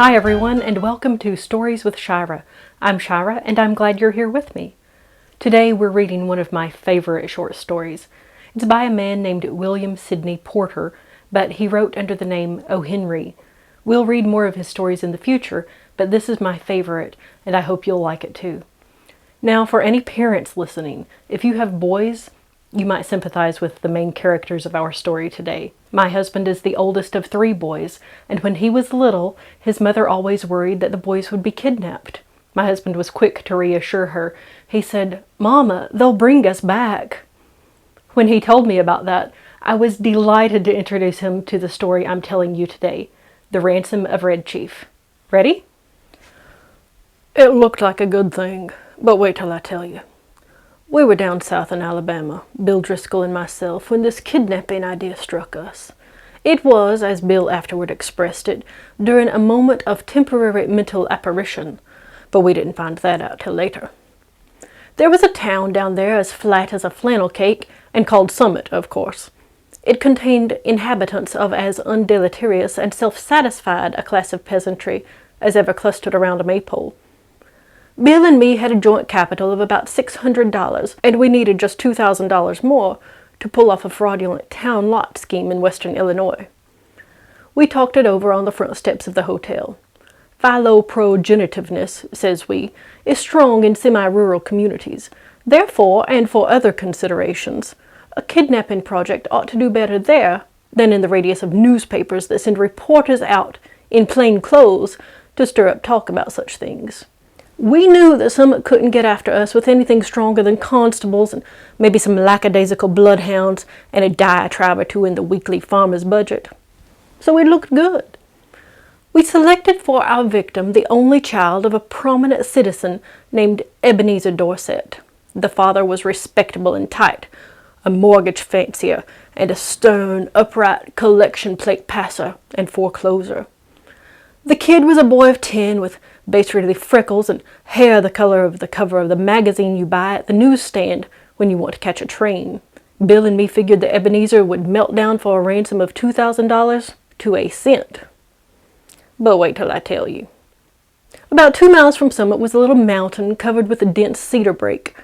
Hi everyone, and welcome to Stories with Shira. I'm Shira, and I'm glad you're here with me. Today we're reading one of my favorite short stories. It's by a man named William Sidney Porter, but he wrote under the name O. Henry. We'll read more of his stories in the future, but this is my favorite, and I hope you'll like it too. Now, for any parents listening, if you have boys, you might sympathize with the main characters of our story today. My husband is the oldest of 3 boys, and when he was little, his mother always worried that the boys would be kidnapped. My husband was quick to reassure her. He said, "Mama, they'll bring us back." When he told me about that, I was delighted to introduce him to the story I'm telling you today, The Ransom of Red Chief. Ready? It looked like a good thing, but wait till I tell you. We were down south in Alabama, Bill Driscoll and myself, when this kidnapping idea struck us. It was, as Bill afterward expressed it, during a moment of temporary mental apparition, but we didn't find that out till later. There was a town down there as flat as a flannel cake, and called Summit, of course. It contained inhabitants of as undeleterious and self-satisfied a class of peasantry as ever clustered around a maypole. Bill and me had a joint capital of about $600, and we needed just $2,000 more to pull off a fraudulent town lot scheme in western Illinois. We talked it over on the front steps of the hotel. Philoprogenitiveness, says we, is strong in semi-rural communities. Therefore, and for other considerations, a kidnapping project ought to do better there than in the radius of newspapers that send reporters out in plain clothes to stir up talk about such things. We knew that Summit couldn't get after us with anything stronger than constables and maybe some lackadaisical bloodhounds and a diatribe or two in the weekly farmer's budget. So it looked good. We selected for our victim the only child of a prominent citizen named Ebenezer Dorset. The father was respectable and tight, a mortgage fancier, and a stern, upright collection plate passer and forecloser. The kid was a boy of 10 with basically freckles and hair the color of the cover of the magazine you buy at the newsstand when you want to catch a train. Bill and me figured that Ebenezer would melt down for a ransom of $2,000 to a cent. But wait till I tell you. About 2 miles from Summit was a little mountain covered with a dense cedar brake.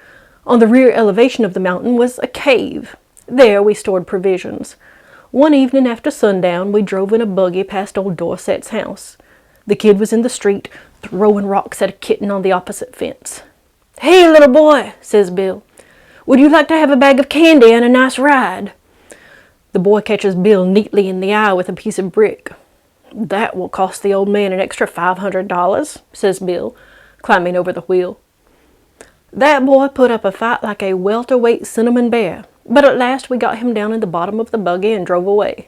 On the rear elevation of the mountain was a cave. There we stored provisions. One evening after sundown, we drove in a buggy past old Dorset's house. The kid was in the street, throwing rocks at a kitten on the opposite fence. "Hey, little boy," says Bill, "would you like to have a bag of candy and a nice ride?" The boy catches Bill neatly in the eye with a piece of brick. "That will cost the old man an extra $500, says Bill, climbing over the wheel. That boy put up a fight like a welterweight cinnamon bear, but at last we got him down in the bottom of the buggy and drove away.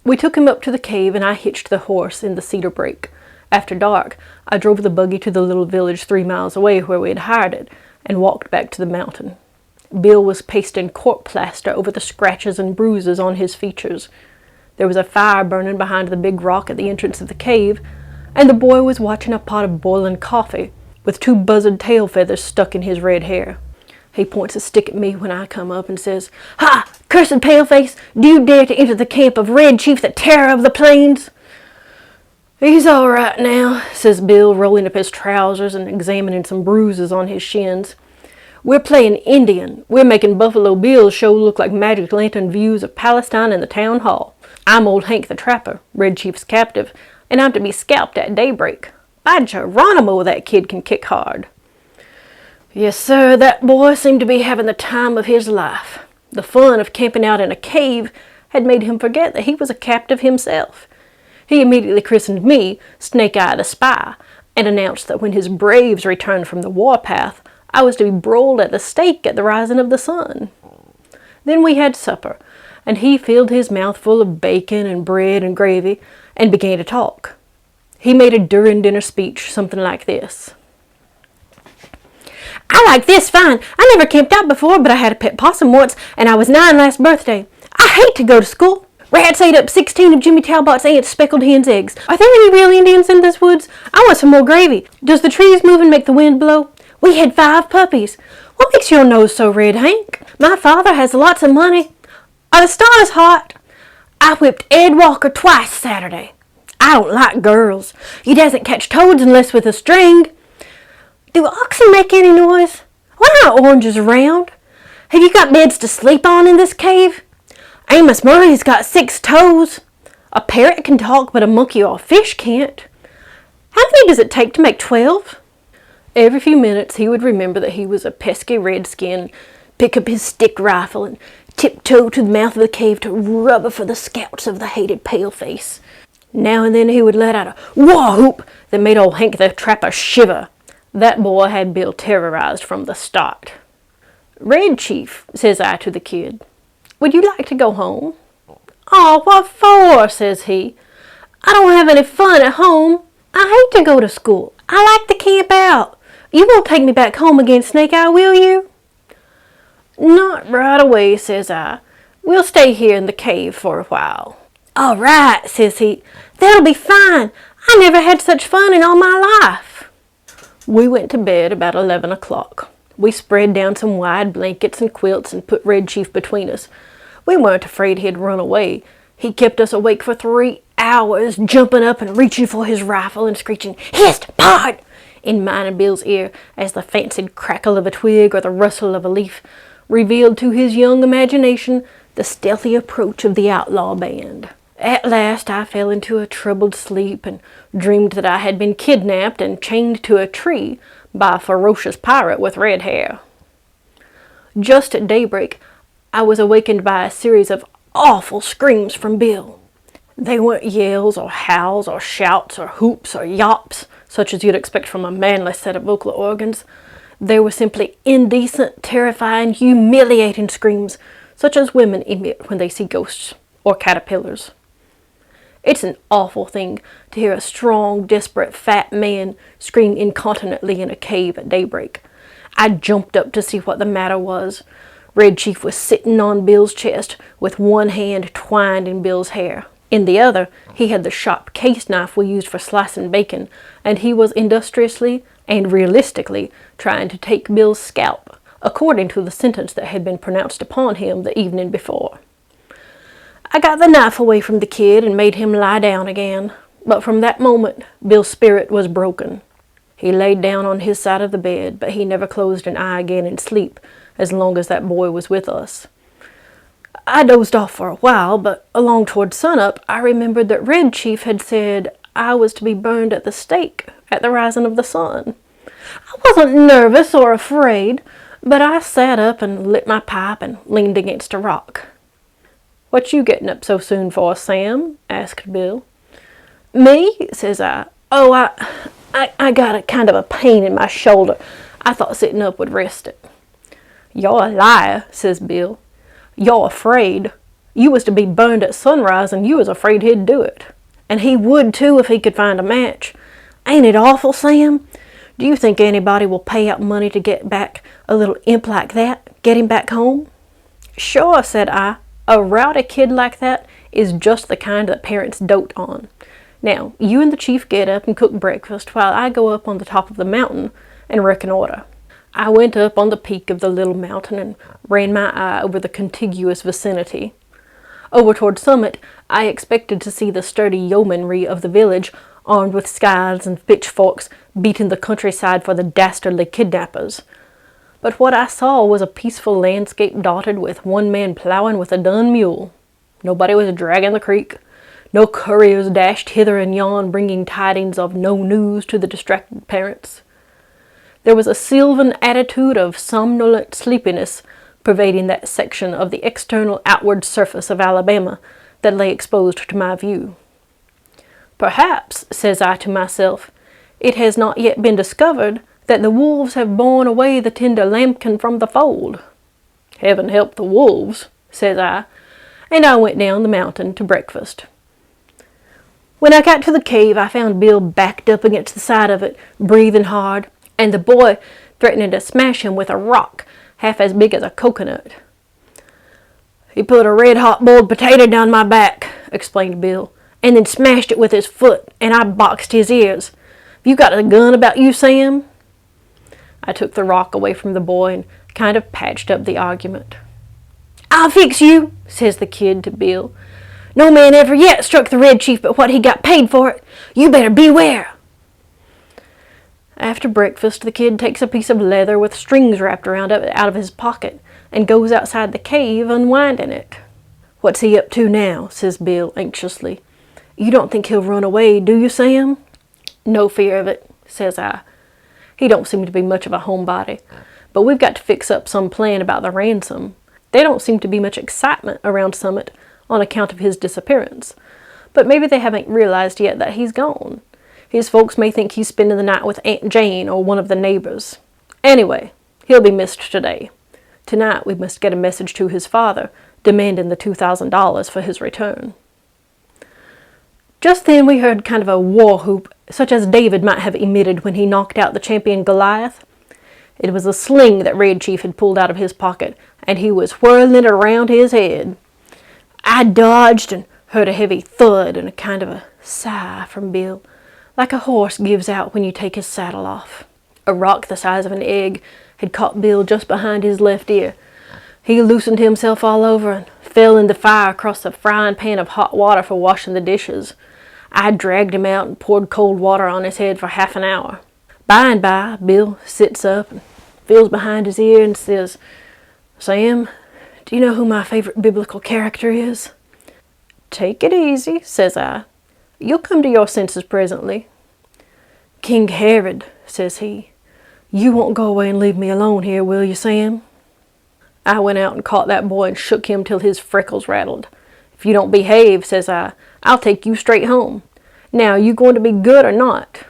We took him up to the cave and I hitched the horse in the cedar brake. After dark, I drove the buggy to the little village 3 miles away where we had hired it and walked back to the mountain. Bill was pasting court plaster over the scratches and bruises on his features. There was a fire burning behind the big rock at the entrance of the cave, and the boy was watching a pot of boiling coffee with 2 buzzard tail feathers stuck in his red hair. He points a stick at me when I come up and says, "Ha! Cursed paleface! Do you dare to enter the camp of Red Chief, the terror of the plains?" "He's all right now," says Bill, rolling up his trousers and examining some bruises on his shins. "We're playing Indian. We're making Buffalo Bill's show look like magic lantern views of Palestine in the town hall. I'm old Hank the Trapper, Red Chief's captive, and I'm to be scalped at daybreak. By Geronimo, that kid can kick hard." Yes, sir, that boy seemed to be having the time of his life. The fun of camping out in a cave had made him forget that he was a captive himself. He immediately christened me Snake-Eye the Spy, and announced that when his braves returned from the warpath, I was to be broiled at the stake at the rising of the sun. Then we had supper, and he filled his mouth full of bacon and bread and gravy, and began to talk. He made a during dinner speech, something like this. "I like this fine. I never camped out before, but I had a pet possum once, and I was 9 last birthday. I hate to go to school. Rats ate up 16 of Jimmy Talbot's aunt's speckled hen's eggs. Are there any real Indians in this woods? I want some more gravy. Does the trees move and make the wind blow? We had 5 puppies. What makes your nose so red, Hank? My father has lots of money. Are the stars hot? I whipped Ed Walker twice Saturday. I don't like girls. You doesn't catch toads unless with a string. Do oxen make any noise? Why aren't oranges around? Have you got beds to sleep on in this cave? Amos Murray's got 6 toes. A parrot can talk, but a monkey or a fish can't. How many does it take to make 12? Every few minutes he would remember that he was a pesky redskin, pick up his stick rifle and tiptoe to the mouth of the cave to rubber for the scouts of the hated paleface. Now and then he would let out a whoop that made old Hank the Trapper shiver. That boy had Bill terrorized from the start. Red Chief, says I to the kid, would you like to go home? Oh, what for, says he. I don't have any fun at home. I hate to go to school. I like to camp out. You won't take me back home again, Snake Eye, will you? Not right away, says I. We'll stay here in the cave for a while. All right, says he. That'll be fine. I never had such fun in all my life. We went to bed about 11 o'clock. We spread down some wide blankets and quilts and put Red Chief between us. We weren't afraid he'd run away. He kept us awake for 3 hours, jumping up and reaching for his rifle and screeching, "Hist! Pard!" in mine and Bill's ear as the fancied crackle of a twig or the rustle of a leaf revealed to his young imagination the stealthy approach of the outlaw band. At last I fell into a troubled sleep and dreamed that I had been kidnapped and chained to a tree by a ferocious pirate with red hair. Just at daybreak, I was awakened by a series of awful screams from Bill. They weren't yells or howls or shouts or hoops or yops, such as you'd expect from a manly set of vocal organs. They were simply indecent, terrifying, humiliating screams, such as women emit when they see ghosts or caterpillars. It's an awful thing to hear a strong, desperate, fat man scream incontinently in a cave at daybreak. I jumped up to see what the matter was. Red Chief was sitting on Bill's chest with one hand twined in Bill's hair. In the other, he had the sharp case knife we used for slicing bacon, and he was industriously and realistically trying to take Bill's scalp, according to the sentence that had been pronounced upon him the evening before. I got the knife away from the kid and made him lie down again, but from that moment Bill's spirit was broken. He laid down on his side of the bed, but he never closed an eye again in sleep as long as that boy was with us. I dozed off for a while, but along toward sunup I remembered that Red Chief had said I was to be burned at the stake at the rising of the sun. I wasn't nervous or afraid, but I sat up and lit my pipe and leaned against a rock. "What you getting up so soon for, Sam?" asked Bill. "Me?" says I. "Oh, I got a kind of a pain in my shoulder. I thought sitting up would rest it." "You're a liar," says Bill. "You're afraid. You was to be burned at sunrise and you was afraid he'd do it. And he would too if he could find a match. Ain't it awful, Sam? Do you think anybody will pay out money to get back a little imp like that? Get him back home?" "Sure," said I. "A rowdy kid like that is just the kind that parents dote on. Now, you and the chief get up and cook breakfast while I go up on the top of the mountain and reconnoiter." I went up on the peak of the little mountain and ran my eye over the contiguous vicinity. Over toward summit, I expected to see the sturdy yeomanry of the village, armed with scythes and pitchforks, beating the countryside for the dastardly kidnappers. But what I saw was a peaceful landscape dotted with one man plowing with a dun mule. Nobody was dragging the creek. No couriers dashed hither and yon, bringing tidings of no news to the distracted parents. There was a sylvan attitude of somnolent sleepiness pervading that section of the external outward surface of Alabama that lay exposed to my view. "Perhaps," says I to myself, "it has not yet been discovered that the wolves have borne away the tender lambkin from the fold." "Heaven help the wolves," says I, and I went down the mountain to breakfast. When I got to the cave, I found Bill backed up against the side of it, breathing hard, and the boy threatening to smash him with a rock half as big as a coconut. "He put a red-hot boiled potato down my back," explained Bill, "and then smashed it with his foot, and I boxed his ears. Have you got a gun about you, Sam?" I took the rock away from the boy and kind of patched up the argument. "I'll fix you," says the kid to Bill. No man ever yet struck the Red Chief but what he got paid for it. You better beware. After breakfast, the kid takes a piece of leather with strings wrapped around it out of his pocket and goes outside the cave, unwinding it. What's he up to now? Says Bill anxiously. You don't think he'll run away, do you, Sam? No fear of it, says I. He don't seem to be much of a homebody, but we've got to fix up some plan about the ransom. There don't seem to be much excitement around Summit on account of his disappearance, but maybe they haven't realized yet that he's gone. His folks may think he's spending the night with Aunt Jane or one of the neighbors. Anyway, he'll be missed today. Tonight we must get a message to his father, demanding the $2,000 for his return. Just then we heard kind of a war whoop, such as David might have emitted when he knocked out the champion Goliath. It was a sling that Red Chief had pulled out of his pocket, and he was whirling it around his head. I dodged and heard a heavy thud and a kind of a sigh from Bill, like a horse gives out when you take his saddle off. A rock the size of an egg had caught Bill just behind his left ear. He loosened himself all over and fell in the fire across the frying pan of hot water for washing the dishes. I dragged him out and poured cold water on his head for half an hour. By and by, Bill sits up and feels behind his ear and says, Sam, do you know who my favorite biblical character is? Take it easy, says I. You'll come to your senses presently. King Herod, says he. You won't go away and leave me alone here, will you, Sam? I went out and caught that boy and shook him till his freckles rattled. If you don't behave, says I, I'll take you straight home. Now, you going to be good or not?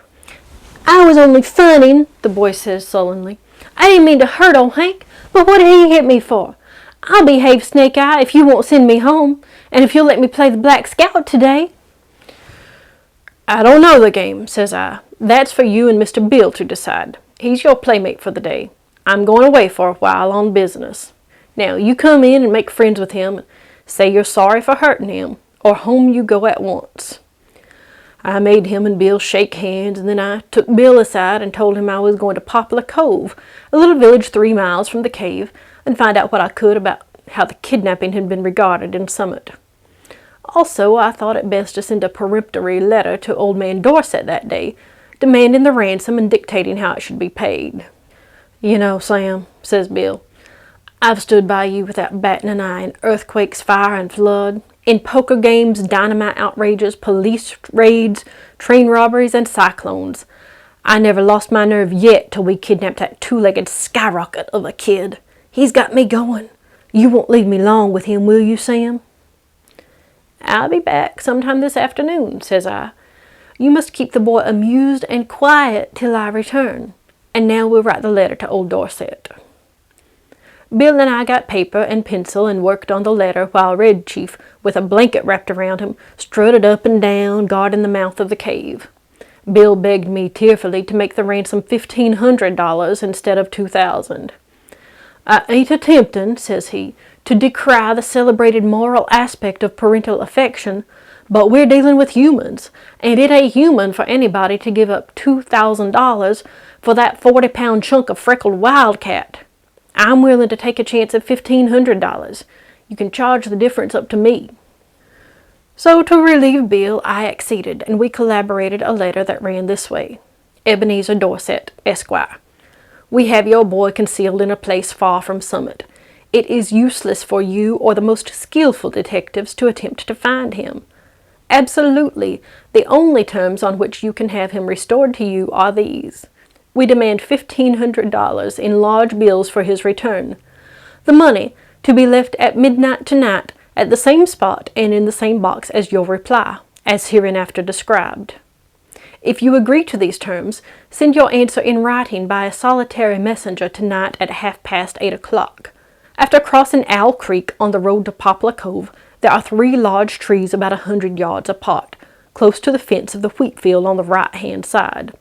I was only funning, the boy says sullenly. I didn't mean to hurt old Hank, but what did he hit me for? I'll behave, Snake Eye, if you won't send me home, and if you'll let me play the Black Scout today. I don't know the game, says I. That's for you and Mr. Bill to decide. He's your playmate for the day. I'm going away for a while on business. Now, you come in and make friends with him, and say you're sorry for hurting him, or home you go at once. I made him and Bill shake hands, and then I took Bill aside and told him I was going to Poplar Cove, a little village 3 miles from the cave, and find out what I could about how the kidnapping had been regarded in Summit. Also, I thought it best to send a peremptory letter to Old Man Dorset that day, demanding the ransom and dictating how it should be paid. You know, Sam, says Bill, I've stood by you without batting an eye in earthquakes, fire, and flood, in poker games, dynamite outrages, police raids, train robberies, and cyclones. I never lost my nerve yet till we kidnapped that two-legged skyrocket of a kid. He's got me going. You won't leave me long with him, will you, Sam? I'll be back sometime this afternoon, says I. You must keep the boy amused and quiet till I return. And now we'll write the letter to old Dorset. Bill and I got paper and pencil and worked on the letter while Red Chief, with a blanket wrapped around him, strutted up and down, guarding the mouth of the cave. Bill begged me tearfully to make the ransom $1,500 instead of $2,000. I ain't attempting, says he, to decry the celebrated moral aspect of parental affection, but we're dealing with humans, and it ain't human for anybody to give up $2,000 for that 40-pound chunk of freckled wildcat. I'm willing to take a chance at $1,500. You can charge the difference up to me. So to relieve Bill, I acceded, and we collaborated a letter that ran this way. Ebenezer Dorset, Esquire. We have your boy concealed in a place far from Summit. It is useless for you or the most skillful detectives to attempt to find him. Absolutely, the only terms on which you can have him restored to you are these. We demand $1,500 in large bills for his return. The money to be left at midnight tonight at the same spot and in the same box as your reply, as hereinafter described. If you agree to these terms, send your answer in writing by a solitary messenger tonight at 8:30 o'clock. After crossing Owl Creek on the road to Poplar Cove, there are 3 large trees about 100 yards apart, close to the fence of the wheat field on the right-hand side.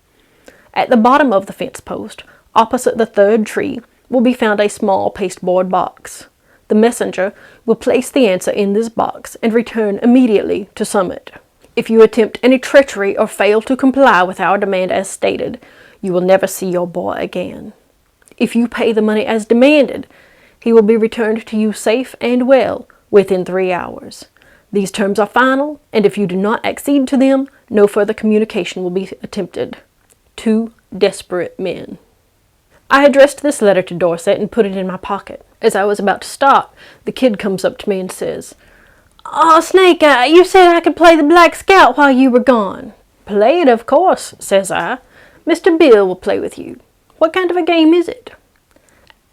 At the bottom of the fence post, opposite the 3rd tree, will be found a small pasteboard box. The messenger will place the answer in this box and return immediately to Summit. If you attempt any treachery or fail to comply with our demand as stated, you will never see your boy again. If you pay the money as demanded, he will be returned to you safe and well within 3 hours. These terms are final, and if you do not accede to them, no further communication will be attempted. 2 desperate men. I addressed this letter to Dorset and put it in my pocket. As I was about to start, the kid comes up to me and says, "Oh, Snake Eye, you said I could play the Black Scout while you were gone." "Play it, of course," says I. "Mr. Bill will play with you. What kind of a game is it?"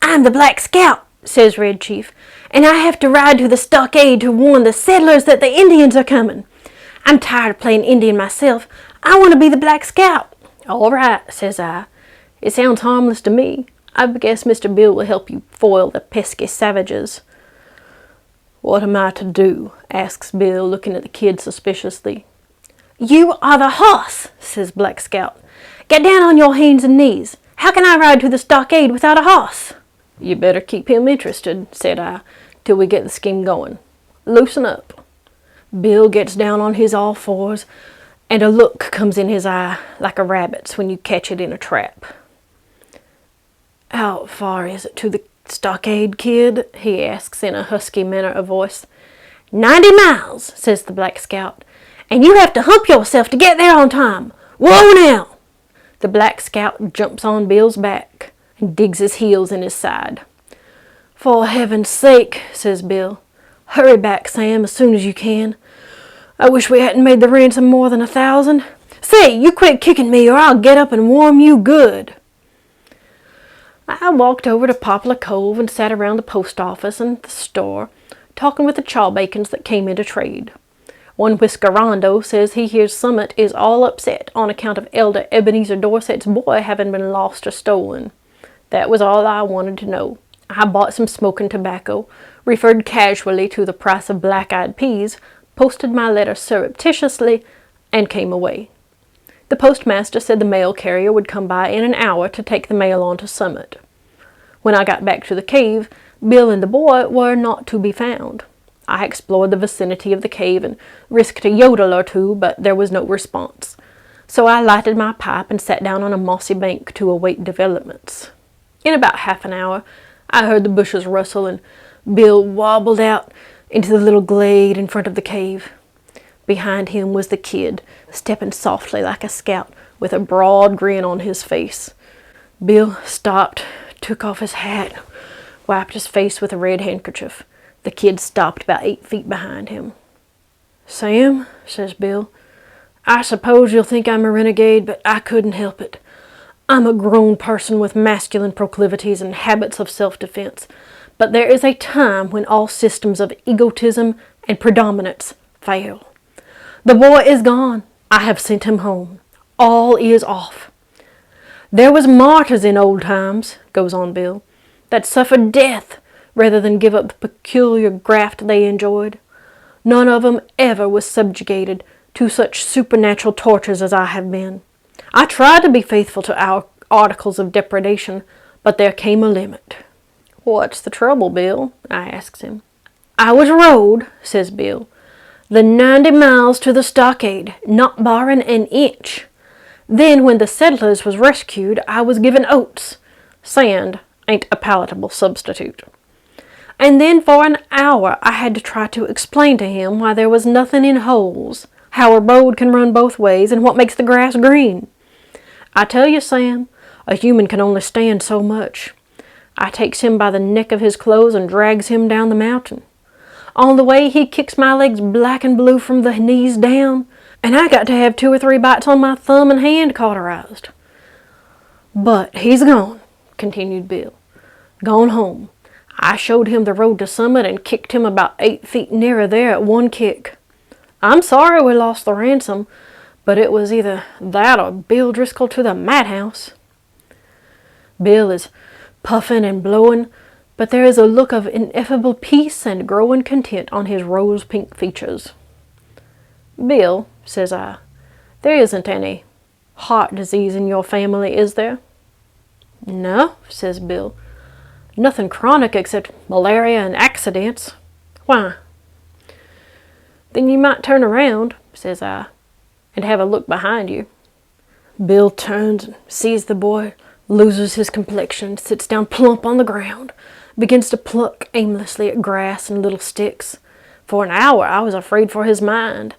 "I'm the Black Scout," says Red Chief, "and I have to ride to the stockade to warn the settlers that the Indians are coming. I'm tired of playing Indian myself. I want to be the Black Scout." "All right," says I. "It sounds harmless to me. I guess Mr. Bill will help you foil the pesky savages." "What am I to do?" asks Bill, looking at the kid suspiciously. "You are the hoss," says Black Scout. "Get down on your hands and knees. How can I ride to the stockade without a hoss?" "You better keep him interested," said I, "till we get the scheme going. Loosen up." Bill gets down on his all fours, and a look comes in his eye like a rabbit's when you catch it in a trap. "How far is it to the stockade, kid?" he asks in a husky manner of voice. 90 miles, says the Black Scout, "and you have to hump yourself to get there on time. Whoa now!" The Black Scout jumps on Bill's back and digs his heels in his side. "For heaven's sake," says Bill, "hurry back, Sam, as soon as you can. I wish we hadn't made the ransom more than 1,000. Say, you quit kicking me or I'll get up and warm you good." I walked over to Poplar Cove and sat around the post office and the store, talking with the chawbacons that came into trade. One Whiskerando says he hears Summit is all upset on account of Elder Ebenezer Dorset's boy having been lost or stolen. That was all I wanted to know. I bought some smoking tobacco, referred casually to the price of black-eyed peas, posted my letter surreptitiously, and came away. The postmaster said the mail carrier would come by in an hour to take the mail on to Summit. When I got back to the cave, Bill and the boy were not to be found. I explored the vicinity of the cave and risked a yodel or two, but there was no response. So I lighted my pipe and sat down on a mossy bank to await developments. In about half an hour, I heard the bushes rustle and Bill wobbled out into the little glade in front of the cave. Behind him was the kid, stepping softly like a scout, with a broad grin on his face. Bill stopped, took off his hat, wiped his face with a red handkerchief. The kid stopped about 8 feet behind him. "Sam," says Bill, "I suppose you'll think I'm a renegade, but I couldn't help it. I'm a grown person with masculine proclivities and habits of self-defense, but there is a time when all systems of egotism and predominance fail. The boy is gone. I have sent him home. All is off. There was martyrs in old times," goes on Bill, "that suffered death rather than give up the peculiar graft they enjoyed. None of 'em ever was subjugated to such supernatural tortures as I have been. I tried to be faithful to our articles of depredation, but there came a limit." "What's the trouble, Bill?" I asks him. "I was rode," says Bill, "the 90 miles to the stockade, not barring an inch. Then when the settlers was rescued, I was given oats. Sand ain't a palatable substitute. And then for an hour I had to try to explain to him why there was nothing in holes, how a road can run both ways, and what makes the grass green. I tell you, Sam, a human can only stand so much. I takes him by the neck of his clothes and drags him down the mountain. On the way he kicks my legs black and blue from the knees down, and I got to have 2 or 3 bites on my thumb and hand cauterized. But he's gone," continued Bill. "Gone home. I showed him the road to Summit and kicked him about 8 feet nearer there at one kick. I'm sorry we lost the ransom, but it was either that or Bill Driscoll to the madhouse." Bill is puffing and blowing, but there is a look of ineffable peace and growing content on his rose-pink features. "Bill," says I, "there isn't any heart disease in your family, is there?" "No," says Bill. "Nothing chronic except malaria and accidents." "Why?" "Then you might turn around," says I, "and have a look behind you." Bill turns and sees the boy, loses his complexion, sits down plump on the ground, begins to pluck aimlessly at grass and little sticks, For an hour I was afraid for his mind.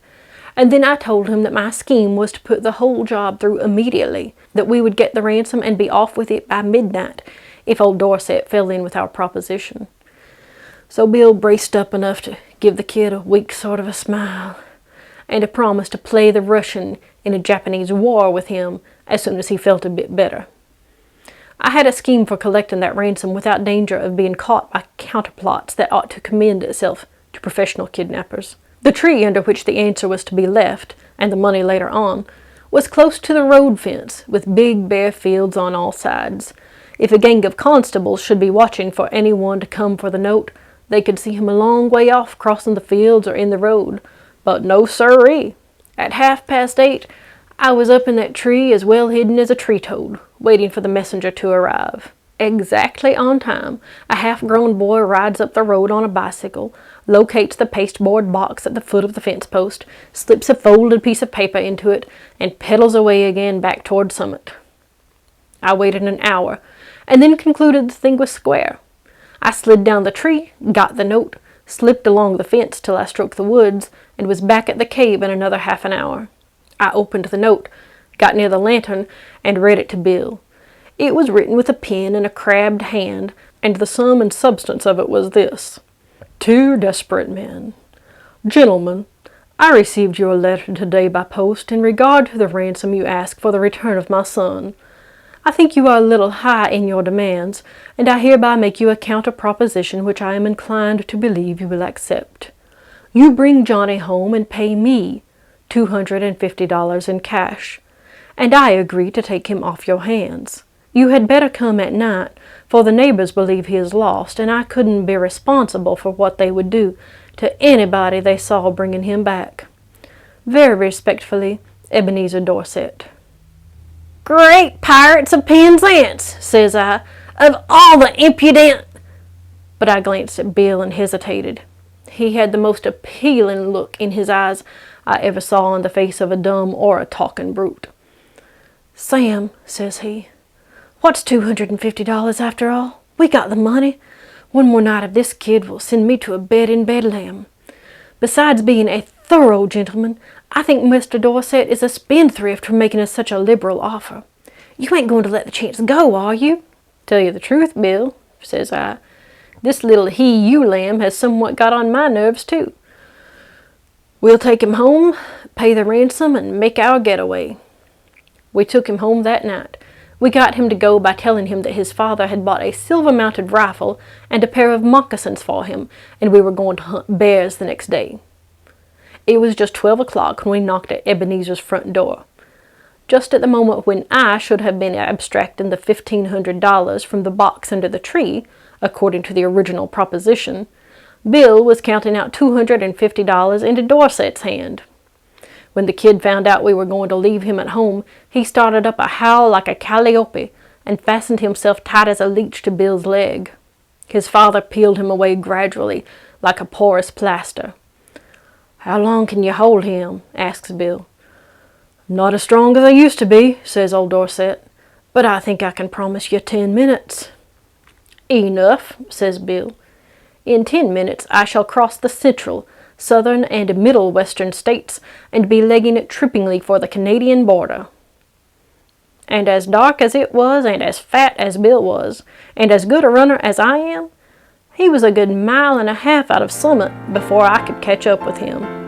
And then I told him that my scheme was to put the whole job through immediately, that we would get the ransom and be off with it by midnight if old Dorset fell in with our proposition. So Bill braced up enough to give the kid a weak sort of a smile, and a promise to play the Russian in a Japanese war with him as soon as he felt a bit better. I had a scheme for collecting that ransom without danger of being caught by counterplots that ought to commend itself to professional kidnappers. The tree under which the answer was to be left, and the money later on, was close to the road fence, with big bare fields on all sides. If a gang of constables should be watching for anyone to come for the note, they could see him a long way off crossing the fields or in the road. But no siree. At 8:30, I was up in that tree as well hidden as a tree toad, waiting for the messenger to arrive. Exactly on time, a half-grown boy rides up the road on a bicycle, locates the pasteboard box at the foot of the fence post, slips a folded piece of paper into it, and pedals away again back toward Summit. I waited an hour, and then concluded the thing was square. I slid down the tree, got the note, slipped along the fence till I struck the woods, and was back at the cave in another half an hour. I opened the note, got near the lantern, and read it to Bill. It was written with a pen in a crabbed hand, and the sum and substance of it was this: "Two desperate men. Gentlemen, I received your letter today by post in regard to the ransom you ask for the return of my son. I think you are a little high in your demands, and I hereby make you a counter proposition which I am inclined to believe you will accept. You bring Johnny home and pay me $250 in cash, and I agree to take him off your hands. You had better come at night, for the neighbors believe he is lost, and I couldn't be responsible for what they would do to anybody they saw bringing him back. Very respectfully, Ebenezer Dorset." "Great pirates of Penzance," says I, "of all the impudent—" But I glanced at Bill and hesitated. He had the most appealing look in his eyes I ever saw on the face of a dumb or a talking brute. "Sam," says he, "what's $250 after all? We got the money. One more night of this kid will send me to a bed in Bedlam. Besides being a thorough gentleman, I think Mr. Dorset is a spendthrift for making us such a liberal offer. You ain't going to let the chance go, are you?" "Tell you the truth, Bill," says I, "this little he-you lamb has somewhat got on my nerves, too. We'll take him home, pay the ransom, and make our getaway." We took him home that night. We got him to go by telling him that his father had bought a silver-mounted rifle and a pair of moccasins for him, and we were going to hunt bears the next day. It was just 12 o'clock when we knocked at Ebenezer's front door. Just at the moment when I should have been abstracting the $1,500 from the box under the tree, according to the original proposition, Bill was counting out $250 into Dorset's hand. When the kid found out we were going to leave him at home, he started up a howl like a calliope and fastened himself tight as a leech to Bill's leg. His father peeled him away gradually, like a porous plaster. "How long can you hold him?" asks Bill. "Not as strong as I used to be," says old Dorset, "but I think I can promise you 10 minutes. "Enough," says Bill. "In 10 minutes I shall cross the central, southern, and middle western states, and be legging it trippingly for the Canadian border." And as dark as it was, and as fat as Bill was, and as good a runner as I am, he was a good mile and a half out of Summit before I could catch up with him.